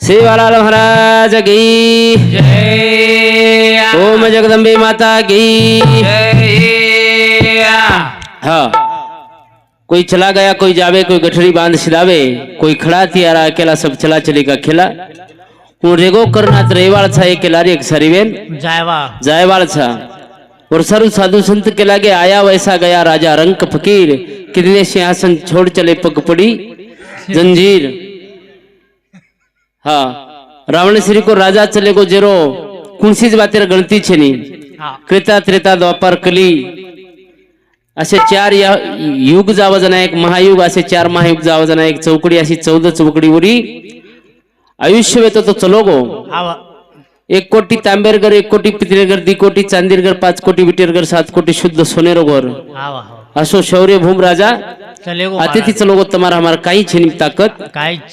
सेवालाल महाराज की जय। ओम जगदम्बे माता की जय। हाँ, कोई चला गया कोई जावे, कोई गठरी बांध सिदावे, कोई खड़ा थियारा अकेला सब चला चलेगा खेला। हूँ रेगो करनाथ रेवाड़ छा एक लारी एक सरीवेन जायवाड़ छा और सरु साधु संत के लागे आया वैसा गया राजा रंक फकीर, कितने सिंहासन छोड़ चले पग पड़ी जंजीर। हाँ, रावण श्री को राजा चले को जेरो कुणसीज बातेर गणती छे नी। त्रेता त्रेता द्वापर कली असे चार युग जावजना, एक महायुग असे चार महायुग जावजना, एक चौकडी अशी 14 चौकडी उरी आयुष्य वेतो तो चलो गो। 1 कोटी तांबेरगर, 1 कोटी पितळेगर, 2 कोटी चांदीरगर, 5 कोटी विटेरगर, 7 कोटी शुद्ध सोनेरो घर असो शौर्य भूम राजा अतिथि चलो गो। तुम्हारा हमारा काई छेनी ताकत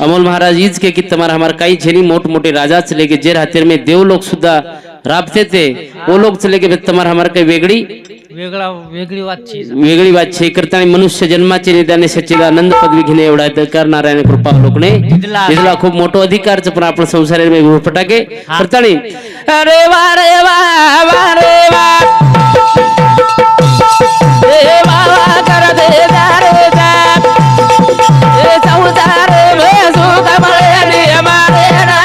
अमोल महाराज ईज के कि तुम्हारा हमारा काई छेनी। मोट मोटे राजा चले गए जेर हाथेर में देव लोग सुद्धा राबते थे, वो लोग चले गए। तुम्हारा हमारा काही वेगळी बात छे करता मनुष्य जन्माचे निदाने सच्चिदानंद पदवी घेणे एवढा अधिकार नारायण कृपा लोकने दिला। खूप मोठो अधिकार पण आपण संसार में फटाके करता अरे वा रे वा वा रे वा रे वा वा कर दे रे दा ए संसार में सुख मिले नी हमारे ना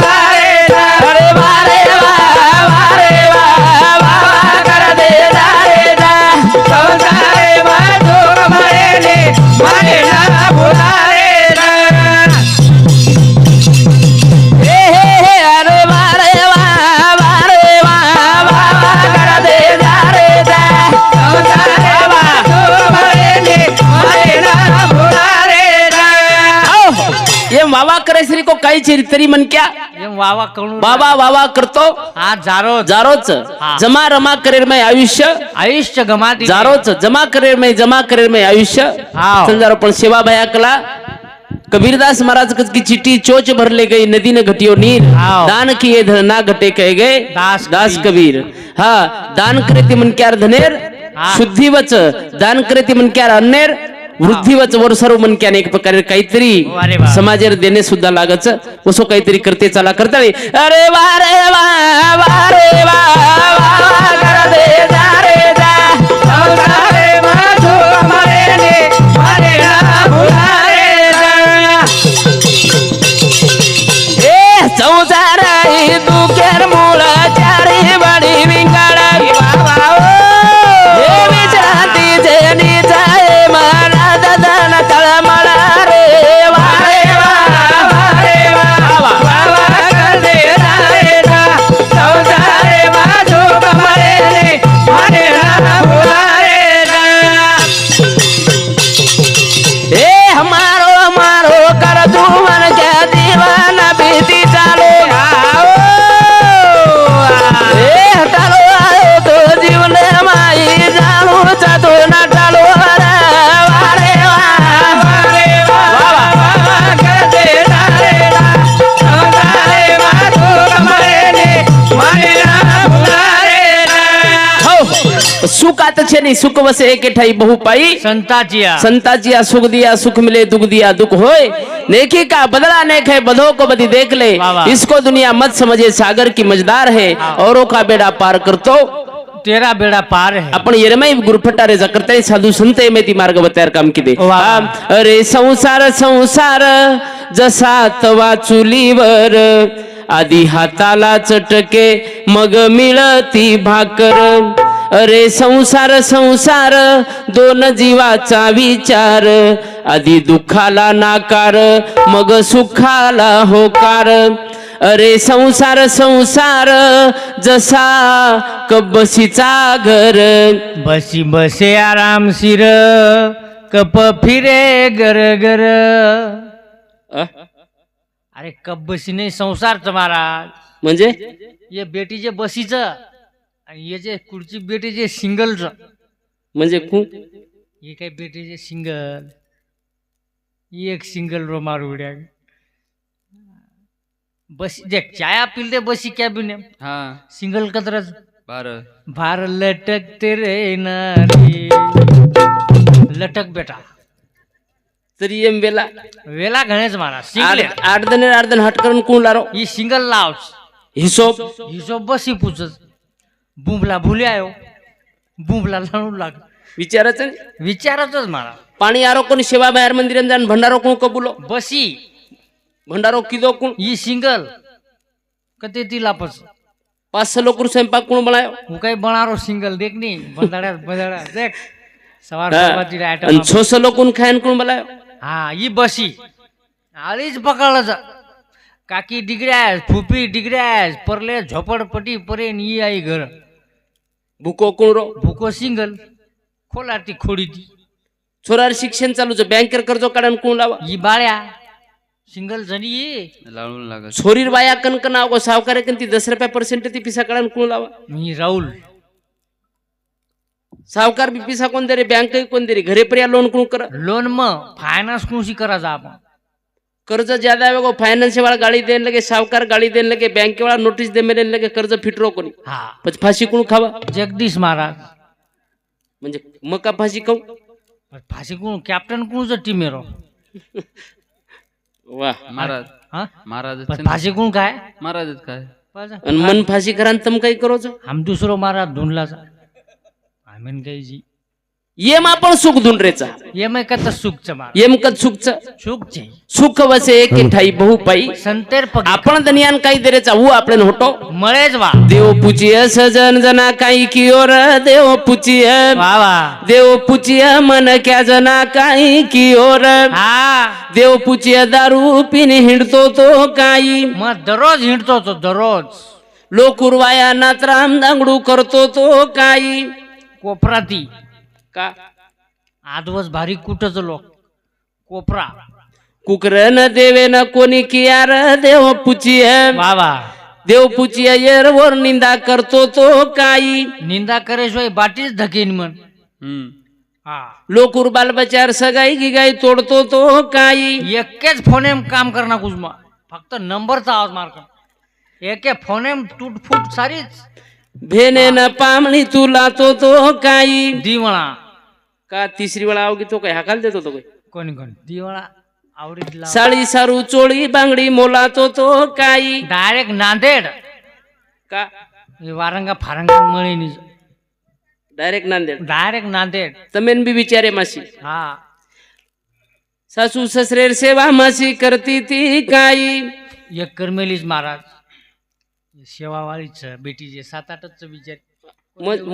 अरे वा रे वा वा रे वा वा कर दे रे दा संसार में सुख मिले नी हमारे ना भुलाए ना हे हे अरे वा रे वा वा रे वा वा कर दे रे दा संसार में सुख मिले नी हमारे ना भुलाए ना। ये वावा करे श्री को काही छे तरी मन क्या वावा करून बाबा वावा करतो हा जारोच जमा रमा करेर में आयुष्य गमा जारोच जमा करेर में आयुष्य संजारो पण सेवा भया कला। कबीरदास महाराज की चिट्ठी चोच भर ले गई, नदी ने घटियो नीर, दान किए धन ना घटे कह गए दास कबीर। हाँ, दान करे ती मन क्यार धनेर शुद्धी वच, दान करे ती मन क्यार अन्नेर वृद्धिवच वर सर्व मन क्या एक प्रकारे काहीतरी समाजेर देणे सुद्धा लागच उसो काहीतरी करते चला करता अरे वा रे वा वा रे वा वा कर दे रे दा संसारे माधो मरे ने मरे ना भुलाए ना ए संसार ही दुखेर मूळ चारी बडी विंगाडा बाबा ओ हे विचारती जेनी जाय सुख आत छे नहीं सुख वसे एक ठाई बहु पाई संताजिया सुख दिया सुख मिले दुख दिया दुख होए नेकी का बदला नेक है बधो को बदी देख ले इसको दुनिया मत समझे सागर की मझदार है औरों का बेड़ा पार कर तो तेरा बेड़ा पार है। आपण येरमय गुरुफटारे जकरते साधु संत मेती मार्ग बतार काम किदे अरे संसार संसार जसा तवा चुलीवर आधी हाताला चटके मग मिळती भाकर। अरे संसार संसार दोन जीवाचा विचार आधी दुःखाला नाकार मग सुखाला होकार। अरे संसार संसार जसा कबसीचा घर बसी बसे आरामशीर कप फिरे गर गर। अरे कब बसी नाही संसार तुम्हारा म्हणजे ये बेटीचे बसीच आणि ये जे कुडची बेटीचे सिंगलच म्हणजे ये काय बेटीचे सिंगल एक सिंगल रो मारू उड्या बस देख चाया पिलते बसी क्या बिने हाँ सिंगल कतरच भार लटक तेरे नारी लटक बेटा तरी एम वेला वेला गणेश महाराज सिंगल आर्धन हट करून कोण लारो ही सिंगल लावच हिशोब हिशोब बसी पूछच बुंबला भूल्यायो बुंबला लावू लाग विचारायचं विचारतच मला पाणी आरो कोणी सेवा बाहेर मंदिर जाण भंडारो कोण कबुलो बसी भंडारो किदो कोण ही सिंगल कते ती लापच 500 लोक स्वयंपाक कोण बनायो હું કઈ બનારો સિંગલ દેખ ની બંધાડા બંધાડા દેખ સવાર હા. સવારથી आणि આઈટમ 600 लोक कोण खायन कोण बनायो હા ઈ બસી આલીજ પકડलं जा કાકી ડિગડ્યા ફૂફી ડિગડ્યા પરલે ઝોપડપટ્ટી પરે ની ઈ આઈ ઘર भुको कोण रो ભૂકો સિંગલ ખોલાતી ખોડીતી छोरार शिक्षण चालू છે बँकेर कर्ज काढन कोण लावा ઈ બાળ્યા સિંગल જણી लावून लागत छोरीर बाया कणकण आवगो सावकारे कन ती 10 रुपया पर्सेंट ती पिसा काढन कोण लावा मी राहुल सावकार बी पिसा कोण दे रे बँक कोण दे रे घरे पर्या लोन कोण कर लोन म फायनान्स कोणशी करा जा आपण कर्ज ज्यादा आवगो फायनान्स वाला गाड़ी देन लगे सावकार गाड़ी देन लगे बैंक वाला नोटिस दे मेरे लगे कर्ज फिटरो कोणी हा પછી फाशी कोण खावा जगदीश महाराज म्हणजे मका फाशी खाऊ फाशी कोण कॅप्टन कोणचं टीम आहे रो वाह महाराज हा महाराज पण फाशी कोण काय महाराज काय आणि मन फाशी करान तम काही करो છો आम दुसरो महाराज धुंडला आम्ही काही जी येम आपण सुख धुंडरेचा ये मैं कत सुख चमा येम कद सुखच सुख छै सुख वसे एक ठाई बहु पाई संतेर पग आपण दनियान काही देरेचा वो आपण होतो मळेच वा देव पूजिय सजन जना काही कियोर देव पूजिय वा वा देव पूजिय मन क्या जना काही कियोर हा देव पूजिय दारू पिणे हिंडतो तो काही मग दररोज हिंडतो तो दररोज लोकुरवाया नात्राम दांगडू करतो तो काही कोपराती का आदवस भारी कुठच लोक कोपरा कुकरन देवेन कोणी कियार देव पूजिय वा वा देव पूजिय येरवर निंदा करतो तो काही निंदा करे शिवाय बाटीच धकेन मन हा लोकुर बालबचार सगाई गिगाई तोडतो तो काही एकेच फोनेम काम करना कुजमा फक्त नंबरचा आवाज मार कर एके फोनेम तुटफूट सारीच भेने न पामणी तुला तो काही दिवळा का तिसरी वेळा आवगी तो काय हाकाल देतो तो काय कोणी कोणी दिवळा आवडीत साडी सारू चोळी बांगडी मोला तो काही डायरेक्ट नांदेड का हे वारंगा फारंगा मळीनी डायरेक्ट नांदेड डायरेक्ट नांदेड तमेन बी विचारे मासी हा सासू ससरेर सेवा मासी करती ती काही एक करमेलीच महाराज सेवावाळीच बेटीचे 7-8च विचार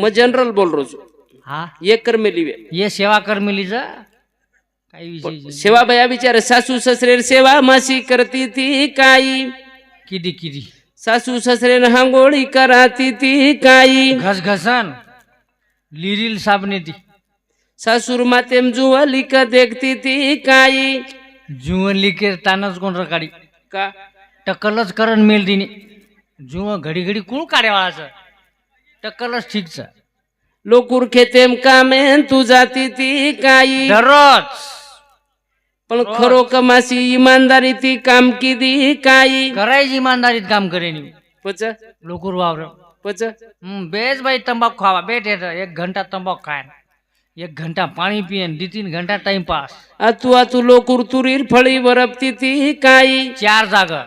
म जनरल बोल रोज हा एक कर मेली ये सेवा करमेलीच काही विषय सेवा बया विचार सासू ससरेर सेवा मासी करती ती काही किदी किदी सासू ससरेन हांगोळी कराती ती काही घसघसन लिरिल साबने ती सासूर मातेम जुवली का देखती ती काही जुवन लिके तानच कोण रकाडी का टक्कलच करण मेल तिने जुव घडी घडी कुळ काढेवाळाचं टक्कलच ठीकच लोकुर खेतेम कामेन तू जाती ती काही दररोज पण खरो कमासी इमानदारी ती काम किदी काही करायची इमानदारीत काम करेन पच लोकुर वावर पच बेच भाई तंबाखू खावा बेट 1 घंटा तंबाखू खायन 1 घंटा पाणी पियन 2-3 घंटा टाइम पास आतू लोकुर तुरीर फळी वरपती ती काही 4 जागा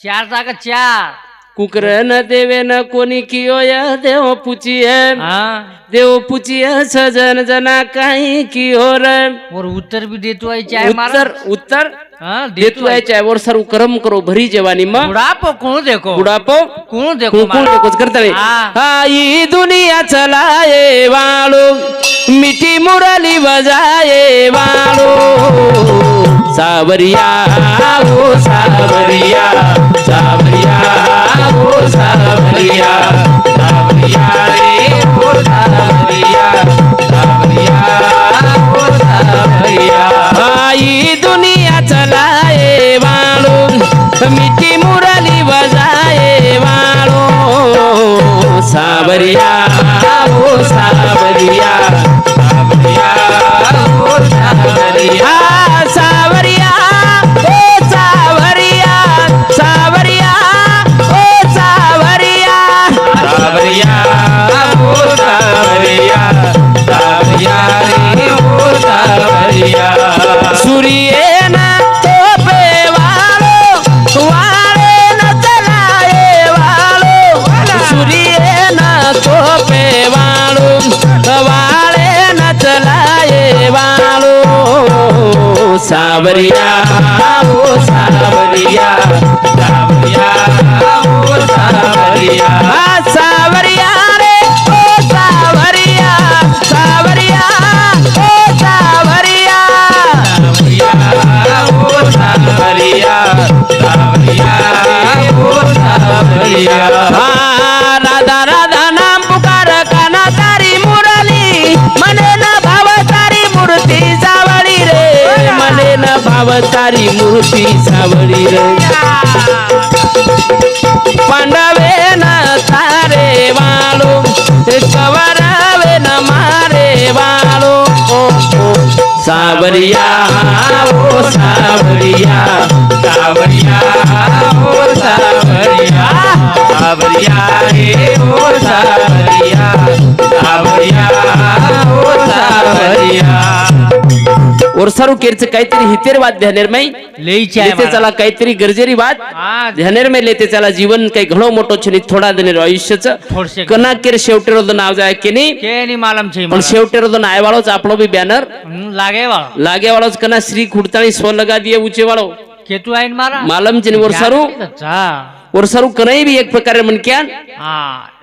4 जागा 4 कुकर न देवे न कोणी कियोय देव पुचिय हा देव पुचिय सजन जना काही कियोर और उत्तर भी देतो है चाय मारा उत्तर हाँ देतो है चाय और सर कर्म करो भरी जवानी में बुढ़ापो कौन देखो कौन देखो करता नहीं हाँ ये दुनिया चलाए वालो मीठी मुरली बजाए वालो सावरिया ओ सावरिया सावरिया ओ सावरिया सावरिया रे ओ सावरिया सावरिया ओ सावरिया आई दुनिया चलाए वालो मीठी मुरली बजाए वालो सावरिया ओ सावरिया सावरिया ओ सावरिया सावरिया ओ सावरिया सावरिया ओ सावरिया सावरिया ओ सावरिया सावरिया रे ओ सावरिया सावरिया ओ सावरिया सावरिया ओ सावरिया सावरिया रे ओ सावरिया सावरिया ओ सावरिया सावरिया ओ सावरिया सावरिया ओ सावरिया राधा राधा नाम पुकार काना तारी मुरली मने न भाव तारी मूर्ती सावळी रे मने न भाव तारी मूर्ती सावळी रे पांडवे न तारे वालो कवरावे न मारे वालो सावरिया ओ सावरिया सावरिया ओ सावरिया सावरिया रे ओ सावरिया सावरिया ओ सावरिया और सर्व केरचं काहीतरी हितेर वाद ध्यानेरमय लईची आहे लेते चला काहीतरी गरजेरी वाद हा ध्यानेरमय लेते चला जीवन काही घणो मोठो છે ની થોડા દિને આયુષ્યचं थोडसे कना केर शेवटेरो द नाव जाय की नाही के नि मालम છે पण शेवटेरो द नाय वाळोच आपलो बी बॅनर लागे वाळो लागे वाळोच कना श्री खुडताणी स्व लगा दिए ऊंचे वाळो केतू आईन मारा मालम છે वर्षारू चा वर्षारू कनाई भी एक प्रकारे म्हणक्यान हा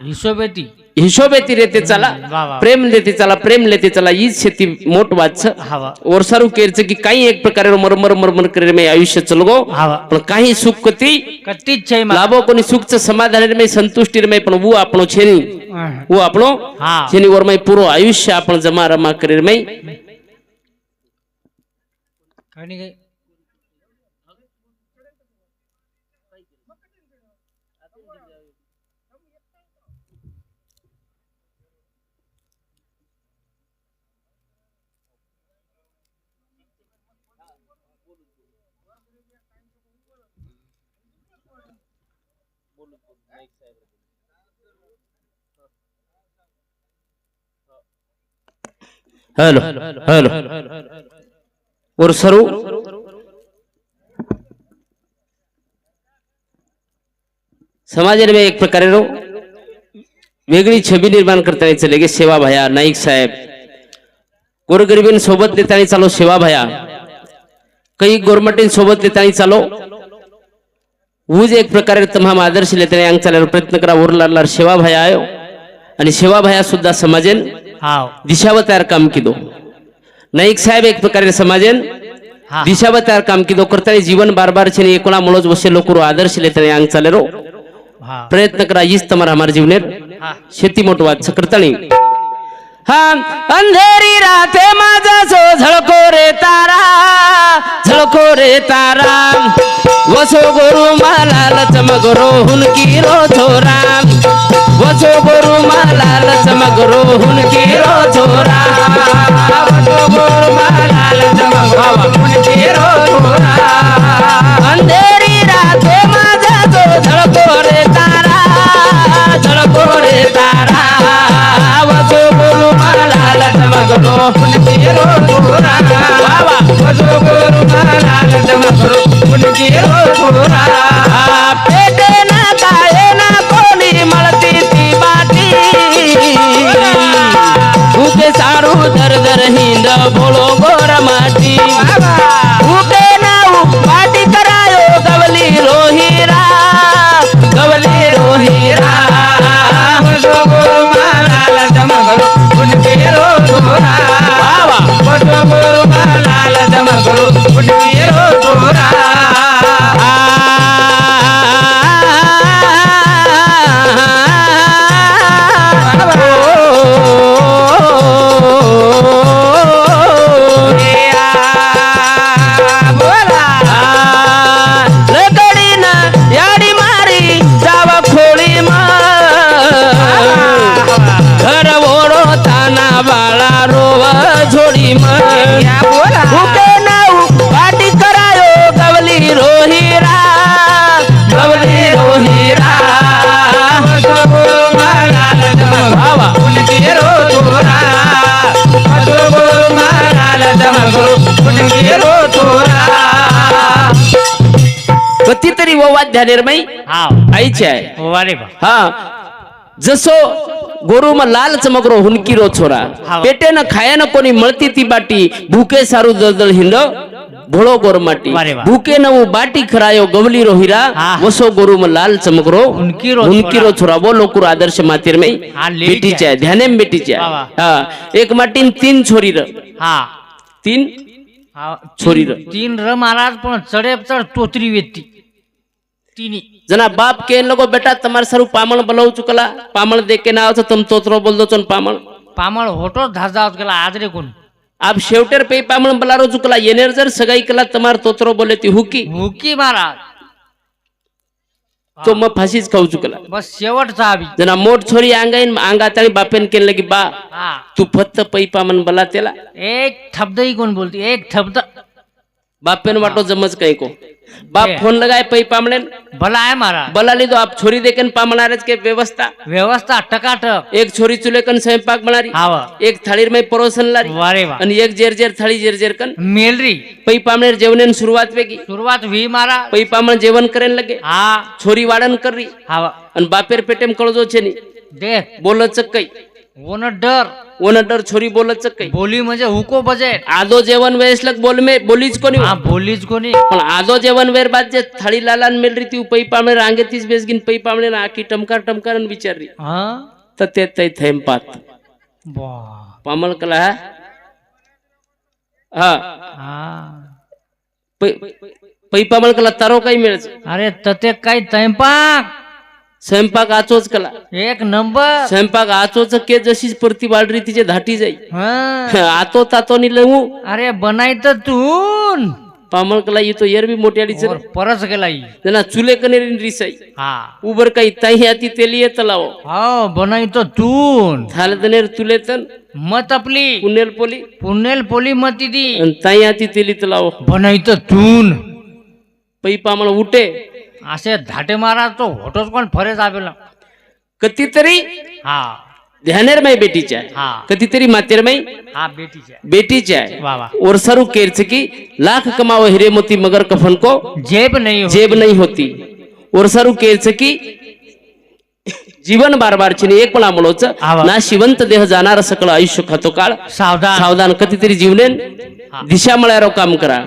हिशोबेती हिशोबेती रेते चला वा वा. प्रेम लेते चला प्रेम लेते चला हीच शेती मोठ वाच हवा वर्षारू केरचं की काही एक प्रकारे मरमर मरमर करे मी आयुष्य चलगो हवा पण काही सुख कती कत्तीच છે મારા लाभो कोणी सुखचं समाधान में संतुष्टी में पण वो આપણો છે ની वो આપણો હા જેની वर में પૂરો આયુષ્ય आपण जमा रमा करे में કણી ગઈ हेलो हेलो और सरू समाज में एक प्रकारे रो वेगळी छबी निर्माण करता चले गे सेवा भया नाईक साहेब गोरगरिबीन सोबत देतानी चालो सेवा भया काही गव्हर्नमेंट सोबत देतानी चालो ऊज एक प्रकारे तमाम आदर्श लेतानी अंग चालल्यावर प्रयत्न करा उरला सेवा भया आयो आणि सेवा भया सुद्धा समाजेन हाव दिशाव तयार काम किदो नाईक साहेब एक प्रकारे समाजेन हा दिशाव तयार काम किदो करतानी जीवन बार बार छे एकोणा मुळोज वसे लोकरो आदर्श लेतानी अंग चालेरो हा प्रयत्न करा हीच तमार हमार जीवनेर हा शेती मोठ वाद करतानी हा अंधेरी राते माझा सो झळको रे तारा वसो गुरु मालाल चमगरो हुनकी रो छोरा वसो गुरु मालाल चमगरो हुनकी रो छोरा वसो गुरु मालाल चमगरो हुनकी रो छोरा अंधेरी राते माझा सो झळको रे तारा वसो गुरु मालाल चमगरो हुनकी रो छोरा वसो गुरु मालाल चमगरो हुनकी रो छोरा पेटे ना काये ना कोणी मळती ती बाटी उके सारू दर दर हिंद बोलो गोर माटी उके ना बाटी करायो गवली रोहीरा वसो गुरु मालाल चमगरो हुनकी रो छोरा वसो गुरु मालाल चमगरो हुनकी रो छोरा याडी मारी जाव खोळी घर ओढो ताना बाळा रोव झोडी भूके नाऊ पाटी करायो गवली रोहीरा भावा उनकी रो छोरा उनकी रो छोरा कधीतरी वो वाद्य निर्मय हाव आईचे आहे वारे बा हा जसो ગોરુમાં લાલ ચમકરો હુનકીરો છોરા હા. પેટે ન ખાયા ન કોની મળતી તી બાટી ભૂકે સારું દળદળ હિંડ ભોળો ગોર માટી વારે વાહ. ભૂકે નવું બાટી ખરાયો ગવલીરો હીરા હા. વસો ગોરુમાં લાલ ચમકરો હુનકીરો હુનકીરો છોરા બોલો કુર આદર્શ માતીર में હા, લેવી बेटी જાય. चाहे ध्यान में बेटी વાહ, વાહ. चाहे हाँ एक माटीन तीन छोरी र હા तीन હા, છોરી તીન ર મહારાજ પણ ચડે ચડ તોતરી વેતી તીની जना बाप के इन लोगों बेटा तुम्हारे सरू पामण बलव चुकला पामण देख के ना आओ तो तुम तोतरो बोल दो चन पामण पामळ होटो धाजा गेला आजरे कोण आप शेवटेर पे पामण बलारो चुकला येनेर जर सगाई कला तुम्हार तोतरो बोले ती हुकी हुकी महाराज तो मग फाशीच खाऊ चुकला बस शेवटचा आवी जना मोठ छोरी अंगाईन अंगा तळी बापेन केन लगी बा हा तू फक्त पै पामण बला तेला एक शब्दही कोण बोलती एक शब्द बापेन वाटो जमच काही को बाप हे. फोन लगाए पै पामणेन भला आहे महाराज बला ली दो आप छोरी देकेन पामणारेच के व्यवस्था व्यवस्था टकाटक एक छोरी चुलेकन स्वयंपाक बनारी हाव एक थाळीर में परोसन लारी वारे वा आणि एक जेर जेर थाळी जेर जेर कन मेलरी पै पामणेर जेवणेन सुरुवात वेगी सुरुवात व्ही महाराज पै पामण जेवण करेन लगे हा छोरी वाडन कररी हाव आणि बापेर पेटेम कळजो छे नी देख बोलच काही ओन डर ओन डर छोरी बोलच काही बोली म्हणजे हुको बजेट आदो जेवण वेसलक बोल में बोलीच कोणी हा बोलीच कोणी पण आदो जेवण वेर बाद जे थाळी लालान मेलरी ती पै पामणे रांगे तीच बेसगिन पै पामणे ना आकी टमकार टमकार विचाररी हा तर ते तै थेम पात बा पामळ कला हा हा पै पामळ कला तारो काही मिळच अरे तते काय तैंपाक स्वयंपाक आचोच कला एक नंबर स्वयंपाक आचोच के जशीच परती वाढरी तिचे धाटी जाई हा आतो तातो नि लऊ अरे बनाय तर तून पामळ कला येतो येर बी मोठी अडीच और परस गेला ही. जना चुले कनेरी रिसाई हा उबर काही ताई आती तेली येत लाव हो बनाय तर तून थाल दनेर तुले तन मत आपली पुनेल पोली पुणेल पोली मती दी आणि ताई आती तेली तलाव बनाय तर तून पै पामळ उठे असे धाटे महाराज तो होटोच कोण फरेच आवेला कतीतरी हा ध्यानेर में बेटी चाहे हा कतीतरी मातेर में हा बेटीच्या बेटी चाहे वा वा और सरू केरच की लाख कमाओ हीरे मोती मगर कफन को जेब नहीं हो जेब नहीं होती और सरू केरच की जीवन बार बार चिनी एक पण आमळोच आवा. ना शिवंत देह जाणार सकळ आयुष्य खातो काळ सावधान सावधान कधीतरी जीवनेन दिशा मळ्यारो काम करा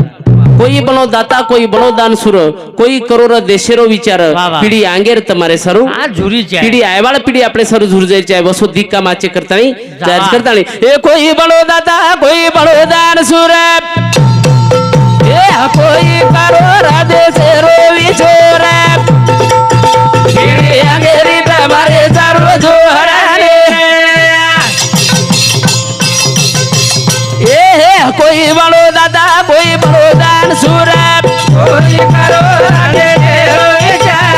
कोई बनो दाता कोई बनो दान सुर कोई करोर देशेरो विचार वा वा. पिढी आंगेर તમારે સરું हा झुरीच्या પીડી આયવાળ પીડી આપણે સરું ઝુર જાય છે વસો દીકા માચે કરતાણી જાજ કરતાણી એ કોઈ બળો દાતા કોઈ બળો દાન સુર એ કોઈ કરો રાધે સેરો વિચોર પીડી આંગેરી તમારે સારો જોહરાને એ કોઈ બળો દાતા કોઈ બળો દાન સુર કોઈ કરો રાધે સેરો વિચાર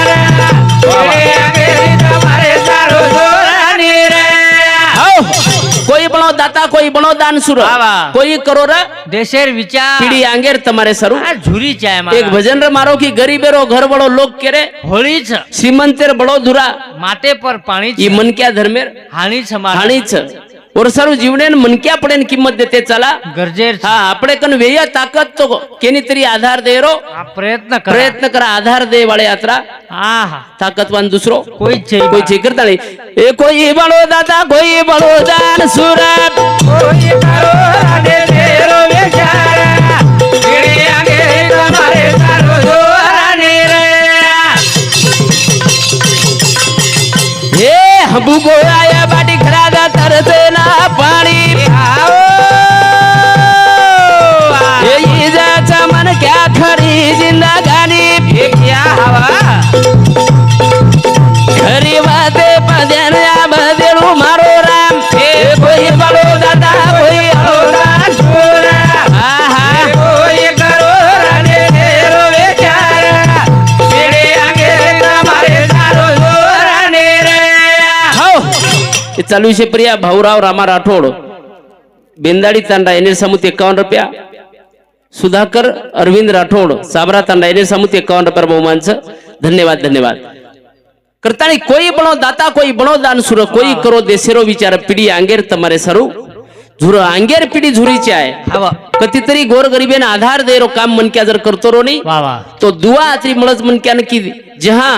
कोई बनो दाता कोई बनो दान सुर वा वा. कोई करो रे देशेर विचार पीडी आंगेर तुम्हारे सरू हा झुरीच्या आहे एक महाराज भजन रे मारो की गरीबेरो घर बड़ो लोग केरे होळीच श्रीमंतेर बड़ो धुरा माते पर पाणीच ई मनक्या धर्मेर हाणीच महाराज हाणीच और सरू जीवनेन मनक्या पडेन किंमत देते चला गरजेर हा आपणे कन वेय ताकद तो केनी तरी आधार देरो हा प्रयत्न करा प्रयत्न करा आधार दे वाळे यात्रा हा हा ताकदवान दुसरो कोई कोई छे करता नहीं ए कोई बड़ो दाता कोई बड़ो दान सुरत कोई करो राधे तेरो विचार तेरे आगे तुम्हारे सारो जोराने रे ए हबू को आया बाटी खरादा तरसे ना पानी आओ ये जाचा मन क्या खरी जिंदगानी ये क्या हवा खरी बाते पद्यान या बदेरू मारो राम ए कोई बड़ो दादा कोई बड़ो छोरा आहा कोई करो राने तेरो विचार तेरे आगे तुम्हारे सारो जोराने रे हो ये चालू विषय प्रिया भाऊराव रामा राठोड बेंदाडी तांडा एने समुत 51 रुपया सुधाकर अरविंद राठोड साबरा तांडा एने समुत 51 रुपया बहुमानचं धन्यवाद धन्यवाद करताणी कोई बनो दाता कोई बनो दान सुर कोई करो देशेरो विचार पिढी आंगेर तुम्हारे सरू झुर आंगेर पिढी झुरीची आहे हवा कधीतरी गोर गरिबेन आधार देरो काम मनक्या जर करतो रो नाही वा वा तो दुआ आत्री मळच मनक्यान की जहां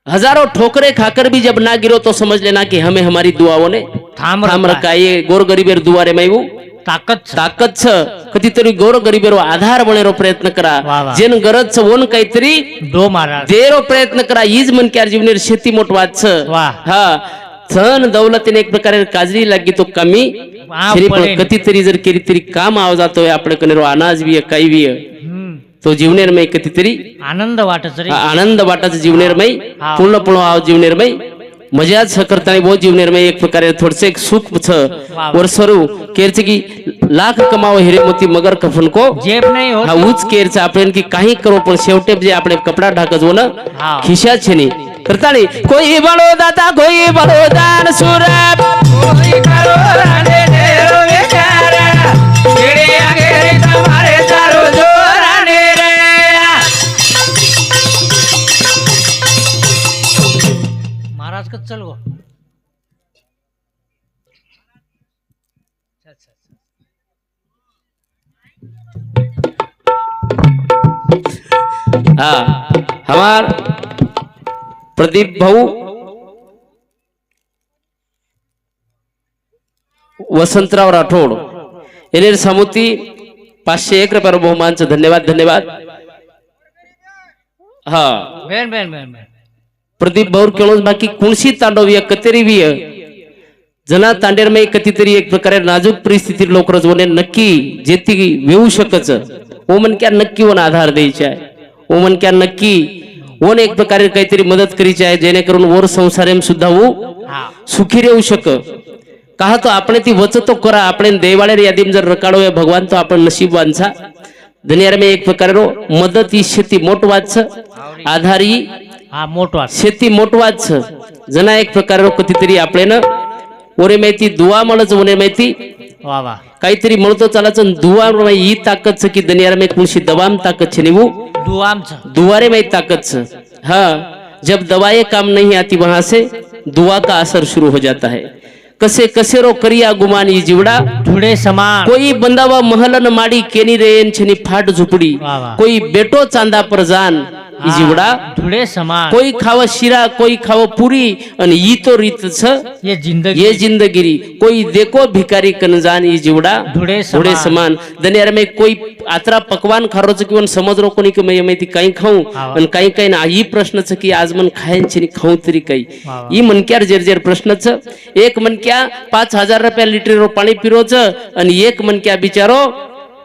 हजारों ठोकरे खाकर भी जब ना गिरो तो समझ लेना कि हमें हमारी दुआओं ने थांब थाम रखा रखा ये गोर गरीबेर दुआरे में એવું ताकद छ. ताकद छ कधीतरी गोर गरीबेरो आधार बनेरो प्रयत्न करा वा वा. जेन गरज छ वोन काहीतरी डो महाराज देरो प्रयत्न करा हीच मनक्यार जीवनेर शेती मोठ वात छ वा. हा धन दौलतीने एक प्रकारे काजरी लागी तो कमी वा, छेनी पण पडेन. कधीतरी जर केली तरी काम आव जातोय आपले कनेरो अनाज बी काही बी हम्म. तो जीवनेर में कधीतरी आनंद वाटच रे. आनंद वाटाच जीवनेर में हा. पूर्ण आव जीवनेर में मजा छ करतानी बहुत जीवनेर में एक प्रकारे थोडसे एक सुख छ वा. वर्षरू केरचे की लाख कमावो हिरे मोती मगर कफन को जेब नाही हा होत. उच केर છે આપણે की काही करो पण शेवटे जे આપણે कपडा ढाकजो ना हा. खिशा છે ની કરતાની કોઈ બળો દાતા કોઈ બળો દાન સુરત કોઈ કરો રાને નેરો વિચારા કેડે આગેરે તમારે તારો જોરાને રે महाराज कच चल गो. हाँ हमार प्रदीप भाऊ वसंतराव राठोड येनेर सामुती 501 रुपये बहुमानचं धन्यवाद धन्यवाद. हा बेन बेन बेन बेन. प्रदीप भाऊ केळोस बाकी कुणशी तांडवीय कतेरीवीय जना तांडेर में कधीतरी एक प्रकारे नाजूक परिस्थिती लोक रजवणे नक्की जेती येऊ शकच ओ मन क्या नक्की वन आधार द्यायचे आहे ओ मन क्या नक्की वन एक प्रकारे काहीतरी मदत करीची आहे जेणेकरून वर संसारेम सुद्धा वो हा. सुखी राहू शक कहा तो आपण ती वचतो करा आपण देवाळेर यादीम जर रकाडो या भगवान तो आपण नशीबवानचा दुनियार में एक प्रकारे रो मदत ही शेती मोठ वाच आधार ही हा मोठा शेती मोठ वाच जना एक प्रकारे रो कधीतरी आपण ओरे माहिती दुआ म्हणच ओरे माहिती वा वा. काहीतरी म्हणतो चालाचं दुआ ही ताकद छ की दुनिया में कुणशी दवाम ताकद छ निवू दुआम छ. दुआरे में ताकत छ हाँ जब दवाएं काम नहीं आती वहां से दुआ का असर शुरू हो जाता है कसे कसे रो करिया गुमान ई जीवड़ा धुळे समान. कोई बंदावा महलन माडी केनी रेन छनी फाट झुपडी वाह, वाह. कोई बेटो चांदा पर जान ई जीवड़ा धुळे समान. कोई खाव शिरा कोई खाव पूरी आणि ई तो रीत छ ये जिंदगी ये जिंदगिरी कोई देखो भिकारी कनजान ई जीवड़ा धुळे थोड़े समान दुनिया में कोई आतरा पकवान खारोच किंवा समज रो कोणी की मैं ती काही खाऊ वा. आणि काही काही ना ही प्रश्न छ की आज मन खायची खाऊ तरी काही वा, वा. ही मनक्यार जेर प्रश्न छ एक मनक्या 5000 रुपया लिटर रो पाणी पिरोच आणि एक मनक्या बिचारो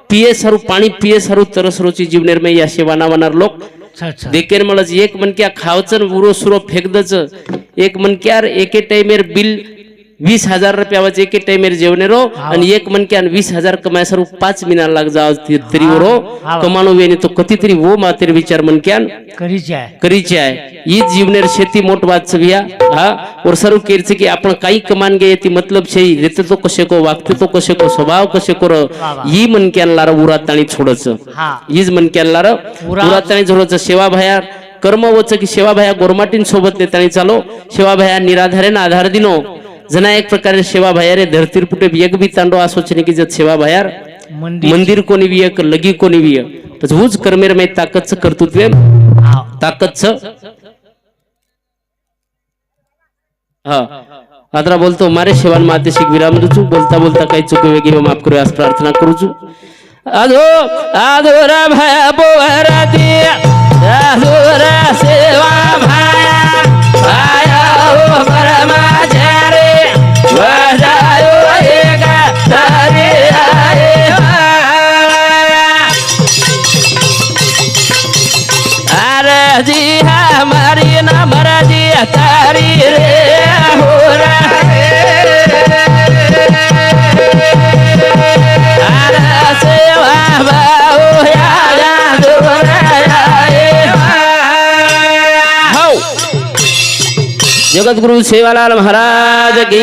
पिये सारू पाणी पिये सारू तरस रोची जीवनेर में या सेवाना वनार लोक छ छ. देखेर मळच एक मनक्या खावचन उरो सुरो फेकदच एक मनक्यार एके टाइमेर बिल 20,000 रुपयावाच एके टाइमेर जेवणेरो आणि एक मनक्यान 20,000 कमायसारू 5 मिनिट लाग जाव तरी वरो हा. कमानो वेनी तो कधीतरी वो मातेर विचार मनक्यान करीचे आहे. करीचे आहे ही जीवनेर शेती मोठ वाच छविया हा और सरू केरचे की आपण काही कमान गे ती मतलब छे रेते तो कसे को वागते तो कसे को स्वभाव कसे को ही मनक्यान लार उरात आणि छोडच हा. हीच मनक्यान लार उरात आणि छोडच सेवा भया कर्म वच की सेवा भया गोरमाटीन सोबत नेतानी चालो सेवा भया निराधारेन आधार दिनो जना एक प्रकारे सेवा भयारे धरतीर पुटे एक बी तांडो आसोचने की जत सेवा भयार मंदिर मंदिर कोणी बी एक लगी कोणी बी तर हुज कर्मेर में ताकत छ कर्तृत्व हा. ताकत छ हा आदरा बोलतो मारे सेवान माते शिक विराम दूचू बोलता बोलता काही चुक वेगी माफ करू आज प्रार्थना करूचू आधो आधोरा भया बोहरा दिया आधोरा सेवा भया आया हो परमाचार्य वजायो एका तारे आए अरे जी हमारी ना मरा जी तारी रे हो जगत गुरु सेवालाल महाराज की